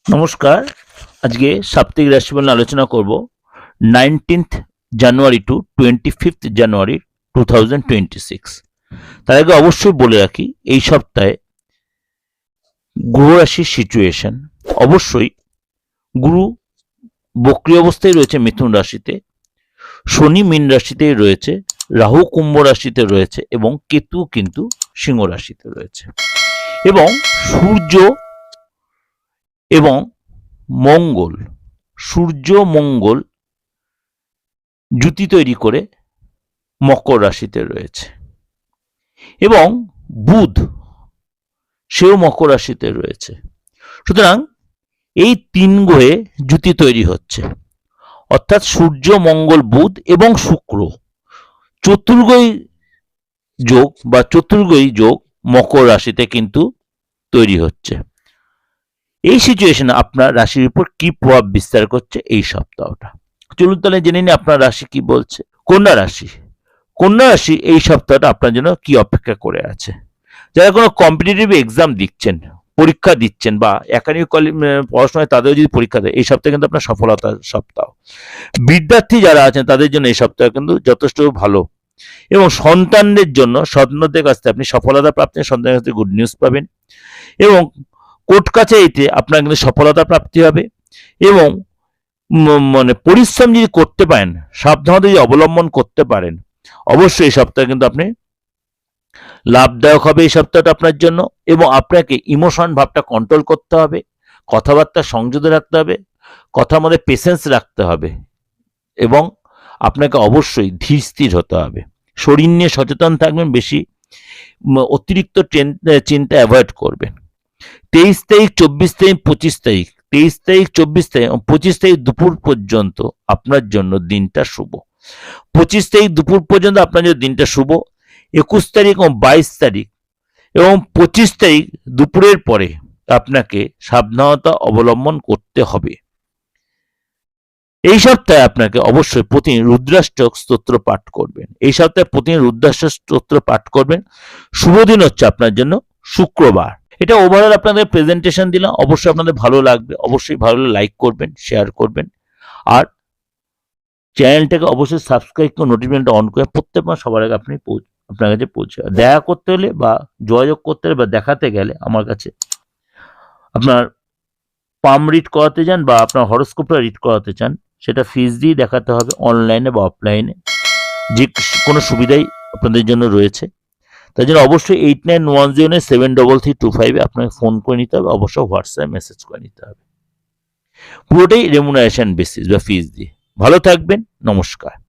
নমস্কার। আজকে সাপ্তাহিক রাশিফল নিয়ে আলোচনা করব 19th জানুয়ারি টু 25th জানুয়ারি 2026। তার আগে অবশ্যই বলে রাখি, এই সপ্তাহে গ্রহ রাশির সিচুয়েশন। অবশ্যই গুরু বক্রী অবস্থায় রয়েছে মিথুন রাশিতে, শনি মীন রাশিতে রয়েছে, রাহু কুম্ভ রাশিতে রয়েছে এবং কেতু কিন্তু সিংহ রাশিতে রয়েছে। এবং সূর্য এবং মঙ্গল, সূর্য মঙ্গল জুতি তৈরি করে মকর রাশিতে রয়েছে এবং বুধ সেও মকর রাশিতে রয়েছে। সুতরাং এই তিন গ্রহে জুতি তৈরি হচ্ছে, অর্থাৎ সূর্য মঙ্গল বুধ এবং শুক্র চতুর্গ্রহী যোগ বা চতুর্গ্রহী যোগ মকর রাশিতে কিন্তু তৈরি হচ্ছে। এই সিচুয়েশনে আপনার রাশির উপর কি প্রভাব বিস্তার করছে এই সপ্তাহটা, চলুন তাহলে জেনে নিই আপনার রাশি কি বলছে। কন্যা রাশি। কন্যা রাশি এই সপ্তাহটা আপনার জন্য কি অপেক্ষা করে আছে। যারা কোনো কম্পিটিটিভ এক্সাম দিচ্ছেন, পরীক্ষা দিচ্ছেন বা একাডেমিক পড়াশোনায় তাদেরও যদি পরীক্ষা দেয়, এই সপ্তাহে কিন্তু আপনার সফলতার সপ্তাহ। বিদ্যার্থী যারা আছেন তাদের জন্য এই সপ্তাহ কিন্তু যথেষ্ট ভালো এবং সন্তানদের জন্য সন্তানদের কাছ থেকে আপনি সফলতা প্রাপ্তির, সন্তানের কাছ থেকে গুড নিউজ পাবেন এবং কোর্ট কাছারিতে আপনার কিন্তু সফলতা প্রাপ্তি হবে এবং মানে পরিশ্রম যদি করতে পারেন, সাবধানতা যদি অবলম্বন করতে পারেন, অবশ্যই এই সপ্তাহে কিন্তু আপনি লাভদায়ক হবে এই সপ্তাহটা আপনার জন্য। এবং আপনাকে ইমোশন ভাবটা কন্ট্রোল করতে হবে, কথাবার্তা সংযত রাখতে হবে, কথার মধ্যে পেশেন্স রাখতে হবে এবং আপনাকে অবশ্যই ধীর স্থির হতে হবে। শরীর নিয়ে সচেতন থাকবেন, বেশি অতিরিক্ত চিন্তা অ্যাভয়েড করবেন। 23 তারিখ 24 তারিখ 25 তারিখ 23 তারিখ 24 তারিখ 25 তারিখ দুপুর পর্যন্ত আপনার জন্য দিনটা শুভ। 25 তারিখ দুপুর পর্যন্ত আপনার জন্য দিনটা শুভ। 21 তারিখ এবং 22 তারিখ এবং 25 তারিখ দুপুরের পরে আপনাকে সাবধানতা অবলম্বন করতে হবে। এই সপ্তাহে আপনাকে অবশ্যই প্রতিদিন রুদ্রাষ্টক স্তোত্র পাঠ করবেন। এই সপ্তাহে প্রতিদিন রুদ্রাষ্টক স্তোত্র পাঠ করবেন। শুভ দিন হচ্ছে আপনার জন্য শুক্রবার। এটা ওভারঅল আপনাদের প্রেজেন্টেশন দিলাম, অবশ্যই আপনাদের ভালো লাগবে। অবশ্যই ভালো লাইক করবেন, শেয়ার করবেন আর চ্যানেলটাকে অবশ্যই সাবস্ক্রাইব করে নোটিফিকেশনটা অন করে প্রত্যেক মাস সবার আগে আপনি আপনার কাছে পৌঁছে। দেখা করতে হলে বা যোগাযোগ করতে হলে বা দেখাতে গেলে আমার কাছে আপনার পাম রিড করাতে চান বা আপনার হরোস্কোপটা রিড করাতে চান, সেটা ফিস দিয়ে দেখাতে হবে, অনলাইনে বা অফলাইনে, যে কোনো সুবিধাই আপনাদের জন্য রয়েছে। তার জন্য অবশ্যই 8910733325 আপনাকে ফোন করে নিতে হবে, অবশ্যই হোয়াটসঅ্যাপ মেসেজ করে নিতে হবে। পুরোটাই রেমুনারেশন বেসিস বা ফিস দিয়ে। ভালো থাকবেন, নমস্কার।